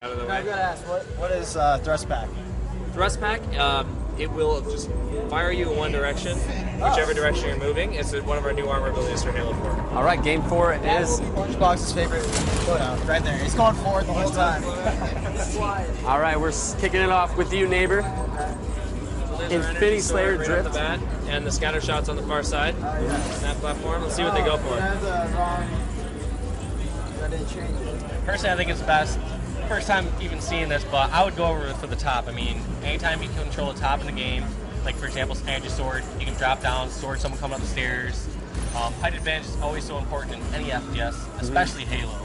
Out of the way. I've got to ask, what is thrust pack? Thrust pack, it will just fire you in one direction, whichever direction you're moving. It's one of our new armor abilities for Halo 4. All right, game 4 it is. Lunchbox's favorite loadout, right there. He's going for it the whole time. All right, we're kicking it off with you, neighbor. Infinity Slayer drift. Off the bat, and the scatter shots on the far side. On that platform. Let's see what they go for. That didn't change it. Personally, I think it's best. First time even seeing this, but I would go over for the top. I mean, anytime you control the top in the game, like for example, Energy Sword, you can drop down, sword someone coming up the stairs. Height advantage is always so important in any FPS, especially Halo.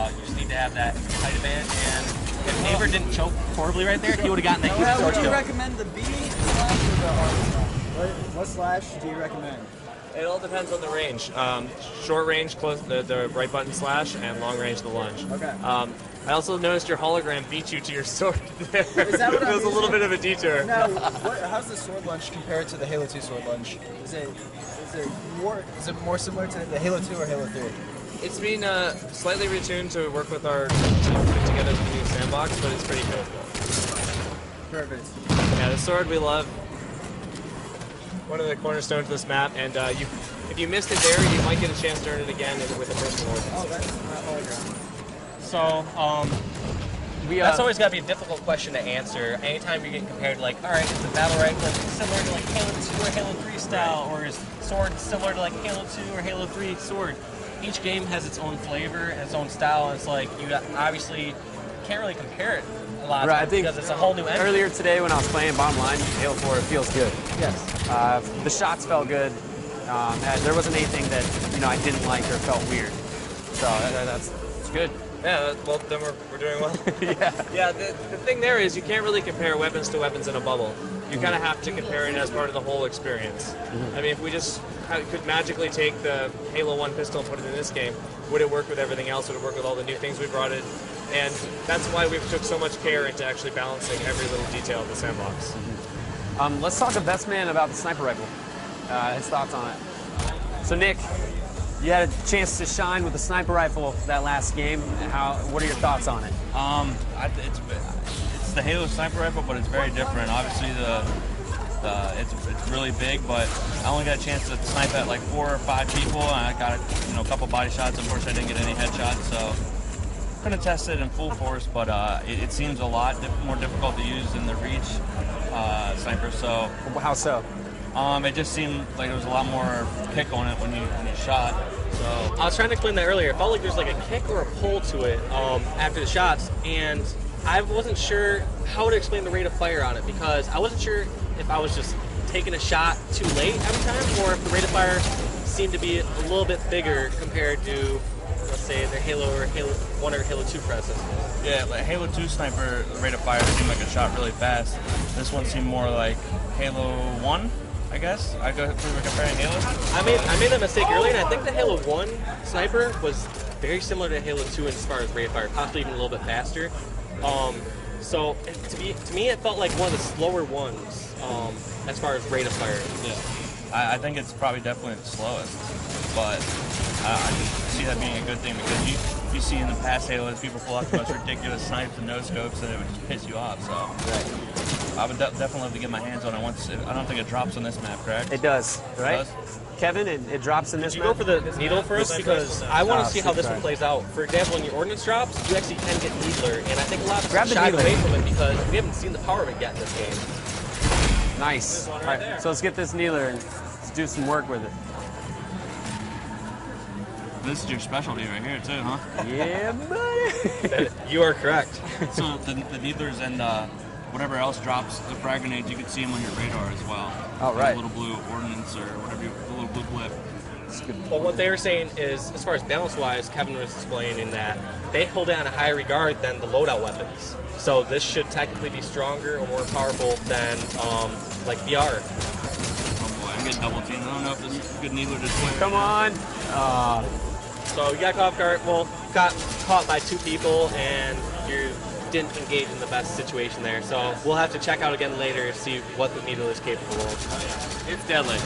You just need to have that height advantage, and if Neighbor didn't choke horribly right there, he would have gotten that huge sword Would you kill. recommend the B slash or the R slash? What slash do you recommend? It all depends on the range. Short range, close the right button slash, and long range, the lunge. Okay. I also noticed your hologram beat you to your sword there. Is that what it was a little bit of a detour. Now, how's the sword lunge compared to the Halo 2 sword lunge? Is it more similar to the Halo 2 or Halo 3? It's been slightly retuned to work with our team put together the new sandbox, but it's pretty cool. Perfect. Yeah, the sword we love. One of the cornerstones of this map, and if you missed it there, you might get a chance to earn it again with a personal order. Oh, that's not hologram. So, that's always got to be a difficult question to answer. Anytime you're getting compared to, like, all right, is the battle rifle similar to like Halo 2 or Halo 3 style, or is sword similar to like Halo 2 or Halo 3 sword? Each game has its own flavor and its own style, and it's like you obviously can't really compare it a lot Right, I think because it's a whole new engine. earlier today when I was playing, bottom line, Halo 4 feels good. Yes. The shots felt good. There wasn't anything that I didn't like or felt weird. So that's good. Yeah, well, then we're doing well. Yeah. Yeah, the thing there is you can't really compare weapons to weapons in a bubble. You kind of have to compare it as part of the whole experience. I mean, if we just could magically take the Halo 1 pistol and put it in this game, would it work with everything else? Would it work with all the new things we brought in? And that's why we've took so much care into actually balancing every little detail of the sandbox. Let's talk to Best Man about the sniper rifle. His thoughts on it. So Nick, you had a chance to shine with the sniper rifle that last game. What are your thoughts on it? It's the Halo sniper rifle, but it's very different. Obviously, it's really big, but I only got a chance to snipe at like 4 or 5 people, and I got a couple body shots. Unfortunately, I didn't get any headshots, so couldn't test it in full force. But it seems a lot more difficult to use than the Reach sniper. So How so? it just seemed like there was a lot more kick on it when you shot. So I was trying to explain that earlier. It felt like there's like a kick or a pull to it after the shots, and I wasn't sure how to explain the rate of fire on it because I wasn't sure if I was just taking a shot too late every time or if the rate of fire seemed to be a little bit bigger compared to, let's say, the Halo or Halo 1 or Halo 2 predecessors. yeah, like Halo 2 sniper, the rate of fire seemed like it shot really fast. This one seemed more like Halo 1. I guess we were comparing Halo. I made that mistake earlier, and I think the Halo 1 sniper was very similar to Halo 2 as far as rate of fire, possibly even a little bit faster. So to me, it felt like one of the slower ones as far as rate of fire. Yeah, I think it's probably definitely the slowest, but I just see that being a good thing because you see in the past Halos, people pull out the most ridiculous snipes and no scopes, and it would just piss you off. So I would definitely love to get my hands on it once. I don't think it drops on this map, correct? It does, right? It does? Kevin, it drops in this Did you go map? for the needle first? Because I want to see how this one right. plays out. For example, when your ordnance drops, you actually can get needler, and I think a lot of Grab us the shied needler. away from it because we haven't seen the power of it yet in this game. Nice. one All right right, there. so let's get this needler and let's do some work with it. This is your specialty right here, too, huh? Yeah, buddy. You are correct. So the needlers and whatever else drops the frag grenades, you can see them on your radar as well. Oh, Like right. a little blue ordnance or whatever, the little blue blip. Well, what they were saying is, as far as balance-wise, Kevin was explaining that they hold it on a higher regard than the loadout weapons. So this should technically be stronger or more powerful than like VR. Oh boy, I'm getting double teamed. I don't know if this is a good needler to swing. Come on. So you got caught off guard. Well, got caught by 2 people, and you didn't engage in the best situation there. So we'll have to check out again later to see what the needle is capable of. It's deadly.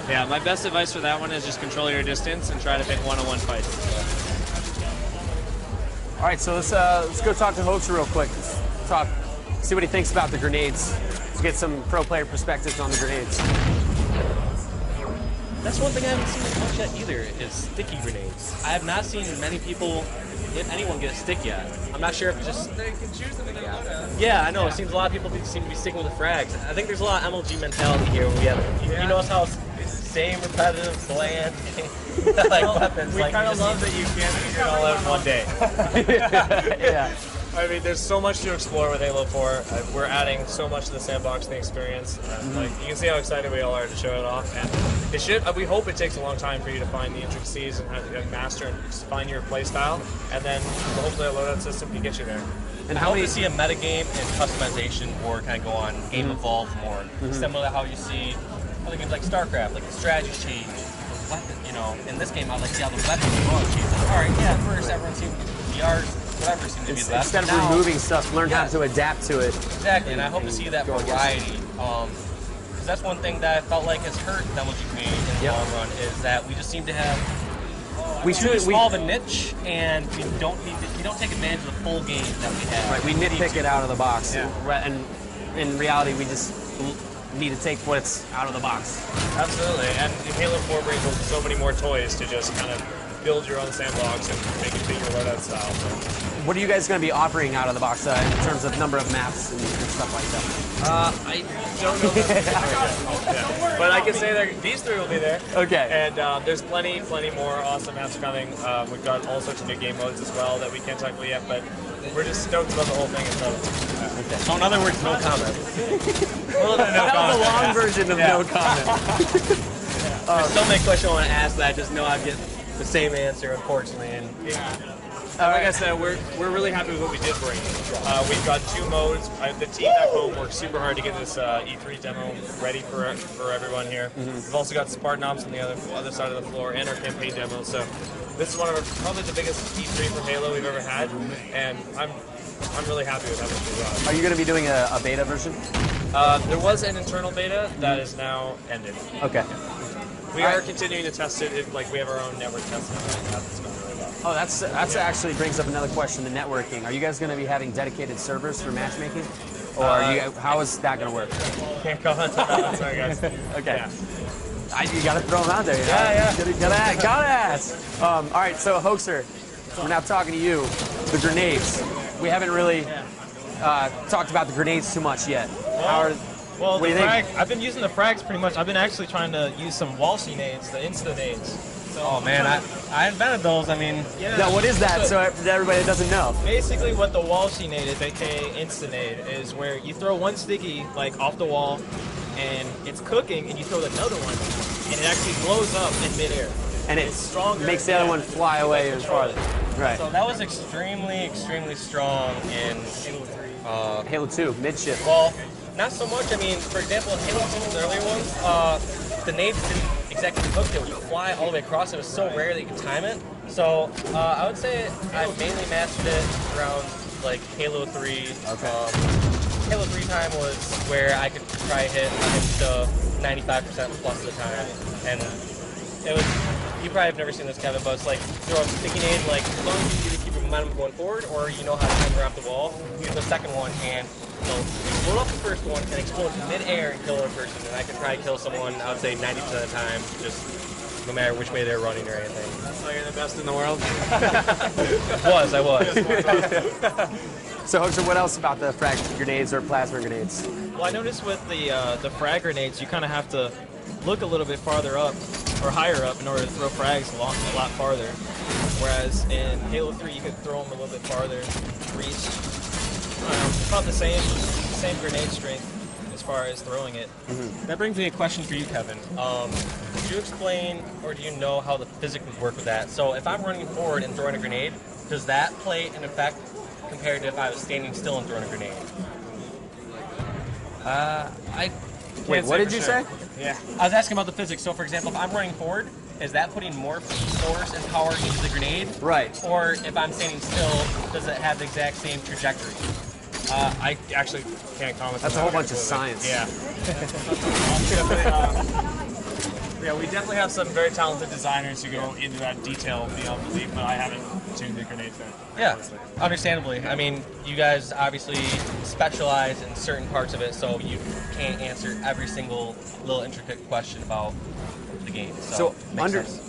Yeah, my best advice for that one is just control your distance and try to pick one-on-one fights. All right, so let's go talk to Hoaxer real quick. See what he thinks about the grenades. Let's get some pro player perspectives on the grenades. That's one thing I haven't seen much yet either, is sticky grenades. I have not seen many people, if anyone, get a stick yet. I'm not sure if it's just... They can choose them. Yeah, I know. It seems a lot of people seem to be sticking with the frags. I think there's a lot of MLG mentality here. Where we have, you notice how same repetitive, bland, like weapons. We kind of love that you can't figure it all out in one day. Yeah. I mean, there's so much to explore with Halo 4. We're adding so much to the sandbox, the experience. Like, you can see how excited we all are to show it off. And it should. We hope it takes a long time for you to find the intricacies and how to master and find your play style. And then hopefully a loadout system can get you there. And how do you see a metagame and customization or kind of go on game evolve more, similar to how you see other games like StarCraft, like the strategy change, the weapon. You know, in this game, I like to see how the weapons change. All right, yeah, at first everyone seemed VR, whatever seemed to be the best. Instead of removing stuff, learn how to adapt to it. Exactly, and I hope to see that variety. Because that's one thing that I felt like has hurt the MLG community in the long run, is that we just seem to have too small of a niche, and we don't take advantage of the full game that we have. Right, we nitpick it out of the box. Yeah. And in reality, we just need to take what's out of the box. Absolutely, and Halo 4 brings so many more toys to just kind of build your own sandbox and make it fit your loadout style. So. What are you guys going to be offering out of the box in terms of number of maps and stuff like that? I don't know. Yeah. But I can say that these three will be there. Okay. And there's plenty more awesome maps coming. We've got all sorts of new game modes as well that we can't talk about yet, but we're just stoked about the whole thing in total. Okay. So in other words, no comment. That was a long version of no comment. There's so many questions I want to ask that I just know I'd get the same answer, unfortunately. And like I said, we're really happy with what we did bring. We've got 2 modes. The team at home worked super hard to get this E3 demo ready for everyone here. We've also got Spartan Ops on the other side of the floor and our campaign demo. So this is one of probably the biggest E3 for Halo we've ever had, and I'm really happy with how much we got. Are you going to be doing a beta version? There was an internal beta that is now ended. Okay. We are continuing to test it. Like we have our own network testing that's going really well. Oh, that's actually brings up another question: the networking. Are you guys going to be having dedicated servers for matchmaking, or how is that going to work? Can't comment on that. Sorry, guys. Okay. Yeah. You got to throw them out there. Gotta ask. All right, so Hoaxer, we're now talking to you. The grenades. We haven't really talked about the grenades too much yet. Well, what do you think? I've been using the frags pretty much. I've been actually trying to use some wall-see nades, the insta-nades. So oh man, I invented those. I mean, yeah. Now, what is that? So everybody that doesn't know. Basically, what the wall-see nade is, aka insta-nade, is where you throw one sticky like off the wall, and it's cooking, and you throw another one, and it actually blows up in midair. And it's stronger. Makes the other one fly away and farther. Right. So that was extremely strong in Halo 2 mid-shift. Well, not so much. I mean, for example, in Halo 2's earlier ones, the nades didn't exactly cook. They would fly all the way across. It was so rare that you could time it. So I would say I mainly mastered it around like Halo 3. Okay. Halo 3 time was where I could try hit to 95% plus of the time, and it was. You probably have never seen this, Kevin, but it's like throw a sticky nade, like as long as you either keep your momentum going forward or you know how to time around the wall, use the second one and explode off the first one and explode mid-air and kill a person. And I could try to kill someone, I would say 90% of the time, just no matter which way they're running or anything. So you're the best in the world? I was. So, Hoaxer, what else about the frag grenades or plasma grenades? Well, I noticed with the frag grenades, you kind of have to look a little bit farther up or higher up in order to throw frags a lot farther. Whereas in Halo 3, you could throw them a little bit farther, reach. About the same grenade strength as far as throwing it. That brings me a question for you, Kevin. Could you explain, or do you know how the physics would work with that? So if I'm running forward and throwing a grenade, does that play an effect compared to if I was standing still and throwing a grenade? Wait, what did you say? Yeah. I was asking about the physics. So, for example, if I'm running forward, is that putting more force and power into the grenade? Right. Or if I'm standing still, does it have the exact same trajectory? I actually can't comment. That's a whole bunch of science. Yeah. Yeah, we definitely have some very talented designers who go into that detail beyond belief, but I haven't tune the grenades down. Yeah, understandably. I mean, you guys obviously specialize in certain parts of it, so you can't answer every single little intricate question about the game. So makes sense.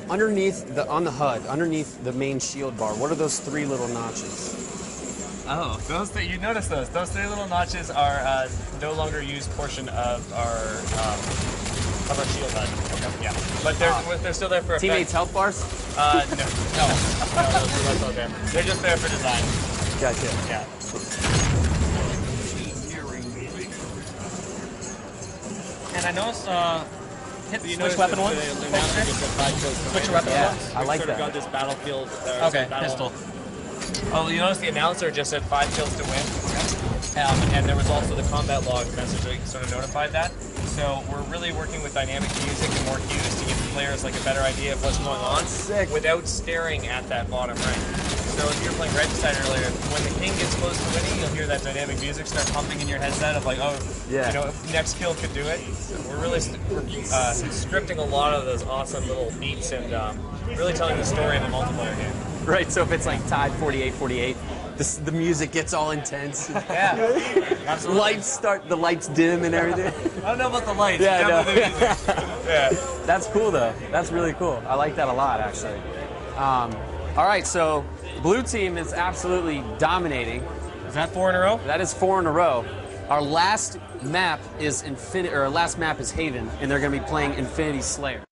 underneath on the HUD, underneath the main shield bar, what are those 3 little notches? Oh, you notice those? Those 3 little notches are no longer used portion of our shield HUD. Yeah, but they're still there for effect. Teammates health bars? No, that's not there. They're just there for design. Gotcha. Yeah. And I noticed, hit You switch notice weapon that once. the announcer just said 5 kills per Switch your minute. weapon Yeah, once. I like Sort of that. got this battlefield. Okay, pistol. Oh, you notice the announcer just said 5 kills to win? And there was also the combat log message that sort of notified that. So we're really working with dynamic music and more cues to give the players like a better idea of what's going on without staring at that bottom right. So if you were playing Regicide earlier, when the king gets close to winning, you'll hear that dynamic music start pumping in your headset of like, oh, Yeah. you know, if next kill could do it. So we're really scripting a lot of those awesome little beats and really telling the story of the multiplayer game. Right, so if it's like tied 48-48, the music gets all intense. Yeah, absolutely. The lights dim and everything. I don't know about the lights. Yeah, but no. definitely the music. Yeah. That's cool though. That's really cool. I like that a lot actually. All right, so blue team is absolutely dominating. Is that 4 in a row? That is 4 in a row. Our last map is Haven, and they're going to be playing Infinity Slayer.